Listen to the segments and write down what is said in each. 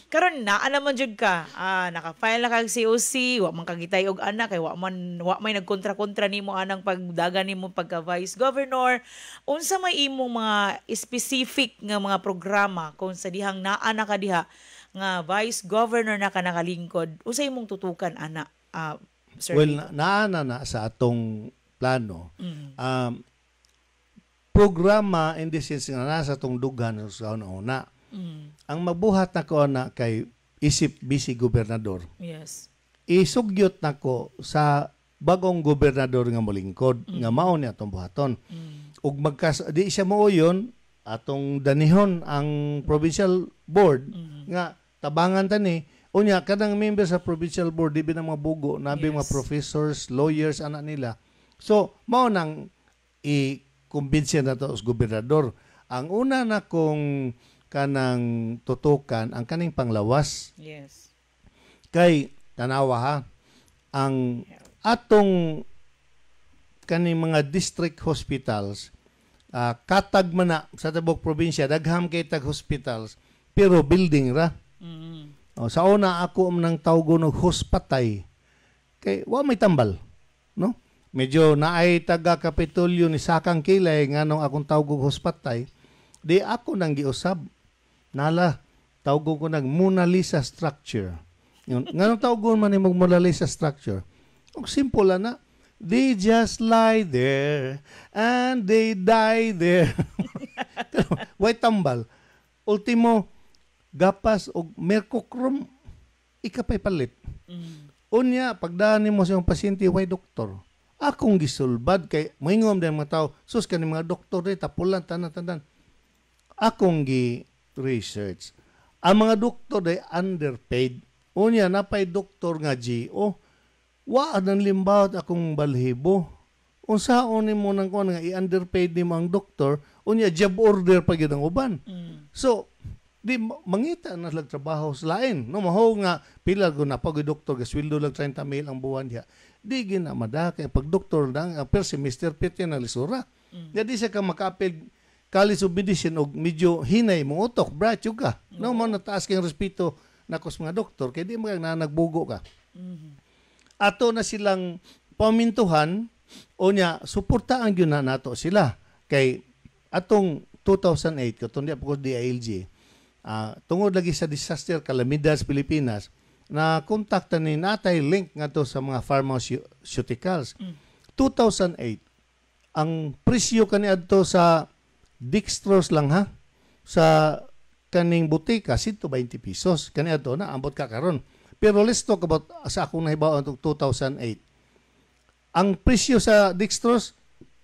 Karon na naman jud ka. Naka-file na kag COC, wa man kagitay og anak kay wa may nagkontra-kontra nimo anang pagdagan nimo pagka vice governor. Unsa may imong mga specific nga mga programa kung sa dihang naa na ka diha nga vice governor na ka nakalingkod? Unsa imong tutukan ana? Sir Well, Lito? na sa atong plano. Programa in the sense nga nasa atong dughan sa una. Ang mabuhat na ko na kay isip vice gobernador. Yes. Isugyot na ko sa bagong gobernador nga molingkod nga mao ni atong buhaton. Ug di siya mo yon atong danihon ang provincial board nga tabangan tani unya kadang member sa provincial board di binang mabugo nabi mga professors, lawyers ana nila. So mao nang i-kumbinsiya na to sa gobernador. Ang una na kong kanang tutukan ang kaning panglawas. Yes. Kay tanawa ha ang atong kaning mga district hospitals katag man na sa tibok probinsya dagham kay tag hospitals pero building ra. Sa una ako nang tawgon og hospatay kay wa may tambal no medyo naay taga Kapitolyo ni Sakang Kilay nganong akong tawgon hospatay di ako nang giusab nala tawgon ko nag Mona Lisa structure nganong tawgon man imong Mona Lisa structure og simple na they just lie there and they die there. Way tambal. Ultimo, gapas o mercochrome, ikapay palit. Unya, pagdaan mo sa yung pasyente, way doktor. Akong gisulbad kay moingom din mga tao, sus ka ni mga doktor rin, tapulan, tanan-tanan. Akong gi-research. Ang mga doktor ay underpaid. Unya, napay doktor nga GO, wa nang limbawat akong balhibo. Unsaon nimo nang kuan nga i-underpaid nimo ang doktor, unya job order pa gyud ang uban. So, di mangita na lag trabaho sa lain. No maho nga pila ko na pag doktor ga sweldo lag 30,000 ang buwan diha. Di gina madaka pag doktor nang per semester piti na lisura. Jadi siya ka makapil college of medicine og medyo hinay mo utok bracho ka. No mo nataas kay respeto nakos mga doktor kay di mga nagbugo ka. Ato na silang pamintuhan o niya, suportaan yun na nato sila. Kay atong 2008, katong di ako DILG, tungod lagi sa disaster calamidad sa Pilipinas, na kontakta ni natay link nga to sa mga pharmaceuticals. 2008, ang presyo kaniadto sa dextrose lang ha, sa kaning butika, 120 pesos. Kaniadto na, ambot ka karon. Pero let's talk about sa akong nahibaw itong 2008. Ang presyo sa dextrose,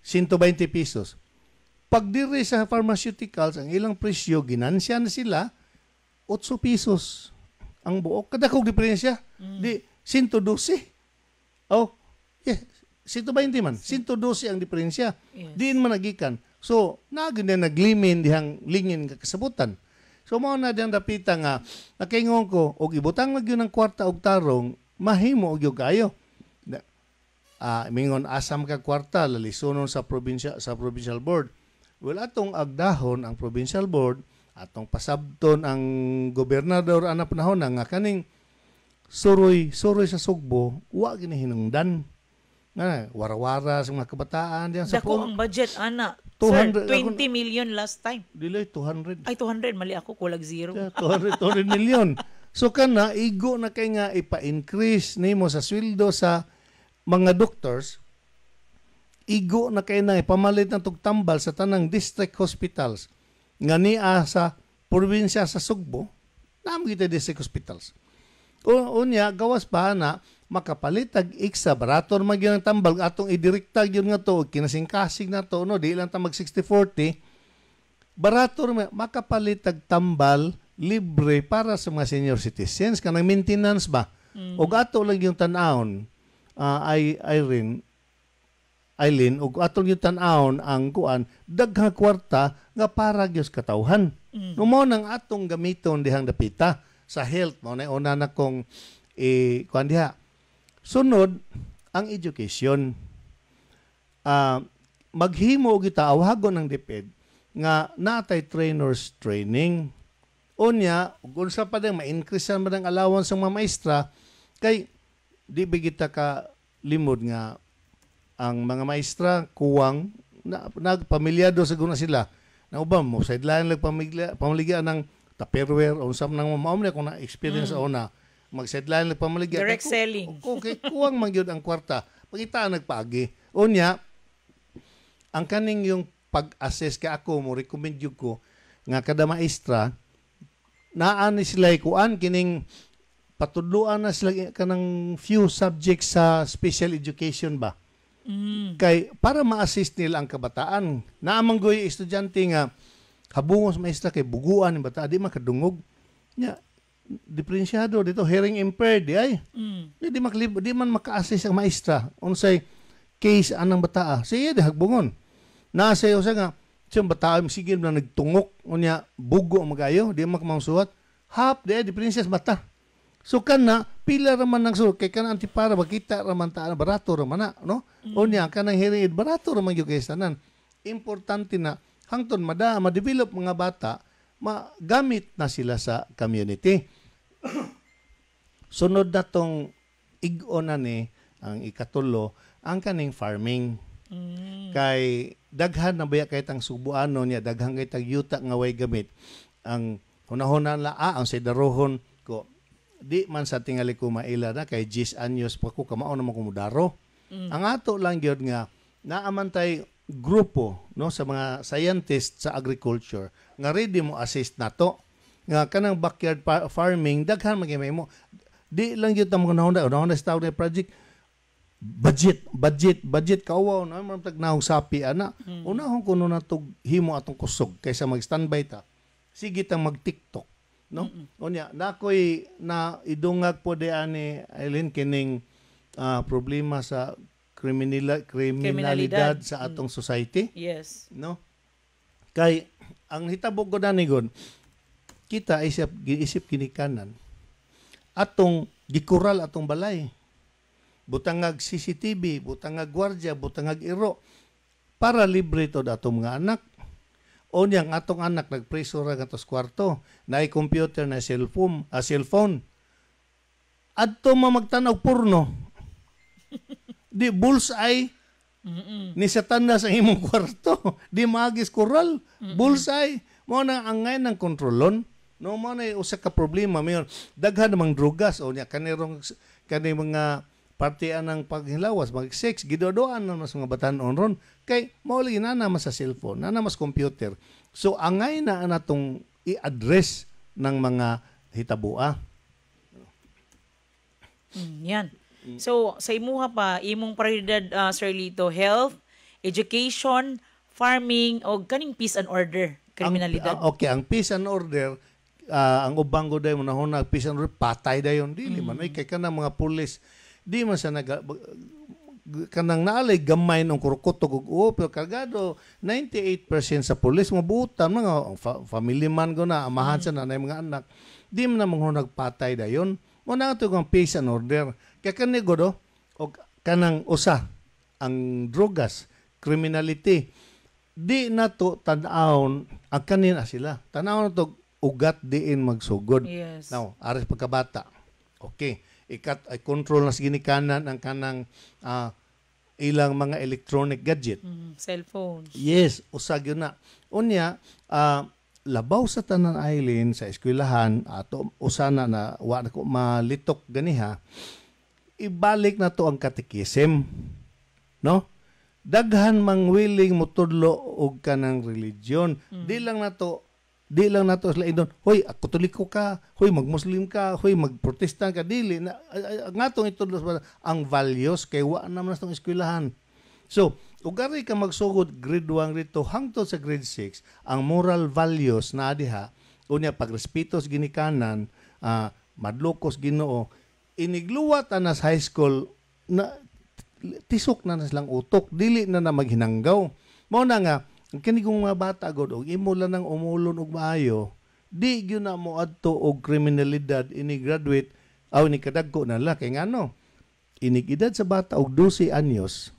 120 pesos. Pag diri sa pharmaceuticals, ang ilang presyo, ginansya na sila, 8 pesos. Ang buok. Kada kong diferensya, di 112. Oh, yeah, 120 man. 112 ang diferensya. Yes. Diin man nagikan. So, naglimin dihang lingin kasabutan. So, mao na diyang dapita nga, nakaingon ko, og ibutang nagyo ng kwarta og tarong, mahimo og yung kayo. Mingon asam ka kwarta, lalisunon sa provincial board. Well, atong agdahon ang provincial board, atong pasabton ang gobernador ana panahon nga kaning suroy sa Sugbo, wa gini hinungdan. Nga, warawara sa mga kabataan diyan sa Dako ang budget, ana. 200 Sir, 20 million last time. Dili 200. Ay, 200. Mali ako. Kulag zero. 200 million. So kana igo na kay nga ipa-increase nimo sa sweldo sa mga doctors. Igo na kay na ipamalit ng tugtambal sa tanang district hospitals nga niya sa probinsya sa Sugbo. Namo kita district hospitals. Unya gawas pa na makapalit tag iksa barator magyud ang tambal atong idirekta gyud nga to kinasingkasig na to no di lang ta mag 60-40 barator makapalit tag tambal libre para sa mga senior citizens kanang maintenance ba og ato lang yung tan-awon Eileen og ato yung tan-awon ang kuan daghang kwarta nga para gyud katawhan no mo nang atong gamiton dihang dapita sa health mo na una na kong kuan diha. Sunod, ang education. Maghimo kita awagon ng DepEd nga natay trainers training. Unya, kung sa pa din, ma-increase man ang allowance ng mga maestra, kay di bigita ka limod nga ang mga maestra kuwang nagpamilyado sa guna sila. Na ubam mo, sideline lang pamaligya ng Tupperware o sa nang maumli kung na-experience sa una, mag-sideline lang pamaligya. Direct selling. Okay, kuwang man yun ang kwarta. Pagitaan nagpaagi. Unya, ang kaning yung pag-assess ka ako, mo recommend yun ko, nga kada maestra, naani sila kuan kining patudluan na sila kanang few subjects sa special education ba. Kay para ma-assist nila ang kabataan. Naamang goy estudyante nga habungos maestra kay buguan ng bata di makadungog. Nya diferensyado dito hearing impaired di ay. Di man maka-assist ang maestra unsay case anang bata. Siya di hagbungon. Nasa usa nga siyang bata sige na nagtungok unya bugo magayo di makamangsuhat hap di princess mata so kana pila raman ng suot kay kana antipara makita raman ta barato raman na no unya kanang hearing aid barato raman gyud kay tanan importante na hangtod ma-develop mga bata magamit na sila sa community. Sunod na tong ig-on ni ang ikatulo ang kaning farming. Kay daghan na baya kay tang subuano niya daghan kay tag yuta nga way gamit ang hunahuna la ang sedarohon ko di man sa tingali ko maila na kay 10 anyos pa ko kamao na kumudaro. Ang ato lang gyud nga naamantay grupo no sa mga scientist sa agriculture nga ready mo assist nato nga kanang backyard farming daghan magimay mo di lang gyud ta mo hunahuna sa tawag na project budget kawaw na man tagnahong sapi ana unahon kuno natog himo atong kusog kaysa mag-standby ta sige tang mag-TikTok no unya nakoy na idungag po di ani Eileen kining problema sa kriminalidad sa atong society Yes. no kay ang hitabo ko dani god kita isip kinikanan atong gikural atong balay butangag CCTV, butangag gwardiya, butangag iro para libre to datong mga anak. O niyang atong anak nagpreso ra gatos kwarto, naay computer na cellphone. Adto magtanaw porno. Di bullseye. Ni satan na sa imong kwarto. Di magis koral. Bullseye. Mo na ang ngayon ng kontrolon. No mo na usa ka problema mayon. Daghan namang drugas o niya kanirong mga partian ng paghilawas, mag-sex, gidodoan na mas mga batanon ron. Kay, mauli na mas sa cellphone, na mas computer. So, angay na natong i-address ng mga hitabua. Yan. So, sa imuha pa, imong prioridad, Sir Lito, health, education, farming, o kaning peace and order, kriminalidad. Ang peace and order, ang ubang ko dahil mo na peace and order, patay dayon. Dili man, kay ka na mga pulis, di man sa kanang naalay gamay ng kurukutog ug pero kargado 98% sa pulis mabutan mga family man go na amahan sa nanay mga anak di man namang nagpatay dayon mo na ito ang peace and order kaya kanigo do og kanang usa ang drugas criminality di nato tan-awon ang kanina sila tan-awon to ugat diin magsugod now ares pagkabata okay ay control na ginikanan ang kanang ilang mga electronic gadget. Cellphones. Yes, usag yun na. Unya, labaw sa tanan Eileen sa eskwelahan, ato usana na wa na ko malitok ganiha, ibalik na to ang katekism. No? Daghan mang willing mo tudlo og kanang religion. Di lang na to sila indon, hoy, katoliko ka, hoy, mag-Muslim ka, hoy, mag-Protestant ka, dili. Ngatong ito ang values, kay wa naman itong eskwelahan. So, ugari ka magsugod grade 1, grade 2, hangtod sa grade 6, ang moral values na adiha, unya pagrespetos ginikanan, madlokos Ginoo, inigluwat na sa high school, na tisok na silang utok, dili na maghinanggaw. Mao na nga, kini kong mga bata god og imo lang nang umulon og maayo di gyud na mo adto og kriminalidad ini graduate aw ni kadagko na la kay ngano inig edad sa bata og 12 anyos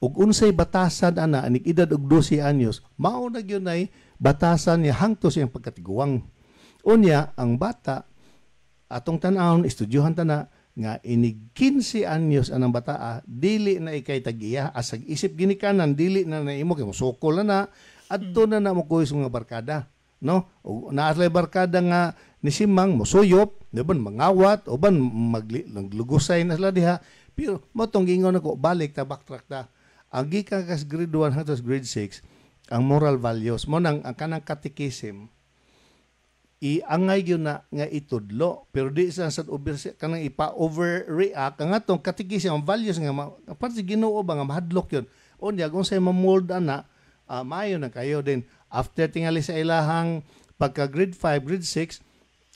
ug unsay batasan ana inig edad og 12 anyos mao na gyud nay batasan niya hangtod siyang pagkatiguang Unya ang bata atong tan-awon estudyohan ta na nga inig 15 anyos anang bata dili na ikay tag-iya asag isip ginikanan dili na naimo kay musukol na adto na mo kuy sa mga barkada, no? O naaslay barkada nga ni Simang musuyop, diban mangawat o ban maglugusay na sila diha. Pero motong gingon ako balik ta backtrack ta. Ang gikan kas grade 1 hangtod grade 6 ang moral values mo nang ang kanang catechism iangay yun na nga itudlo pero di sa kanang ipa-overreact ang atong catechism ang values nga parte Ginoo ba nga mahadlok yun unya kung say mamold ana maayo na kayo din after tingali sa ilahang pagka grade 5 grade 6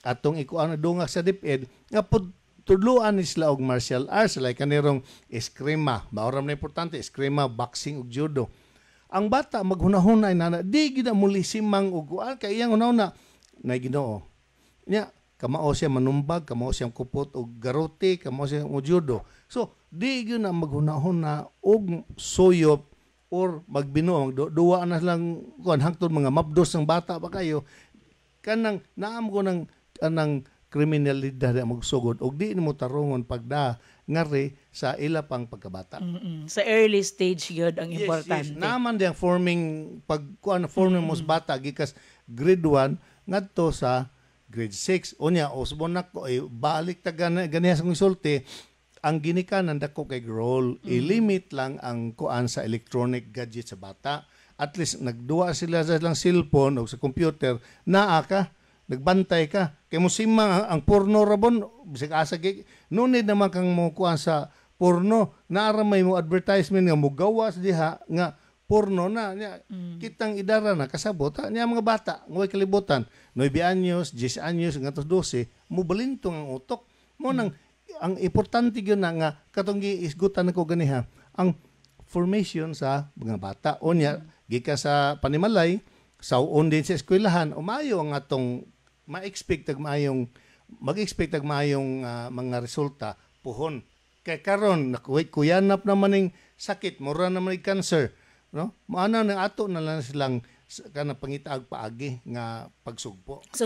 atong ikuan dungag sa DepEd nga tudluan ni sila og martial arts like kanirong eskrima maoram na importante eskrima boxing ug judo ang bata maghunahunay na di gid muli simang ug kuan kay iyang una na Ginoo. Nya kamao siya manumbag, kamao siya kupot og garote, kamao siya og judo. So di gyud na maghunahon og soyop or magbino duwa na lang kuan hangtod mga mabdos ng bata pa kayo kanang naam ko ng anang kriminalidad ang magsugod og di mo tarungon pagda ngari sa ila pang pagkabata. Sa early stage yun ang importante. Yes. Naman diyang forming forming mos bata gikas grade 1 ngadto sa grade 6. Unya usbon nako balik ta ganiya sa konsulti ang ginikanan dako kay role i-limit lang ang kuan sa electronic gadget sa bata. At least nagduwa sila sa lang cellphone o sa computer naa ka nagbantay ka kay mo simang ang porno rabon bisag asa no need naman kang mo kuan sa porno naaramay mo advertisement nga mugawas diha nga porno na nya kitang idara na kasabot nya mga bata ngoy kalibutan 9 anyos 10 anyos ngadto 12 mo balintong ang utok mo nang ang importante gyud na nga katong giisgutan nako ganiha ang formation sa mga bata unya gikan sa panimalay sauon din sa eskwelahan umayo ang atong ma-expect tag maayong mag-expect tag maayong mga resulta puhon kay karon kuyanap naman ning sakit mura naman ning cancer no maana nang ato na lang silang kana pangitaag paagi nga pagsugpo. So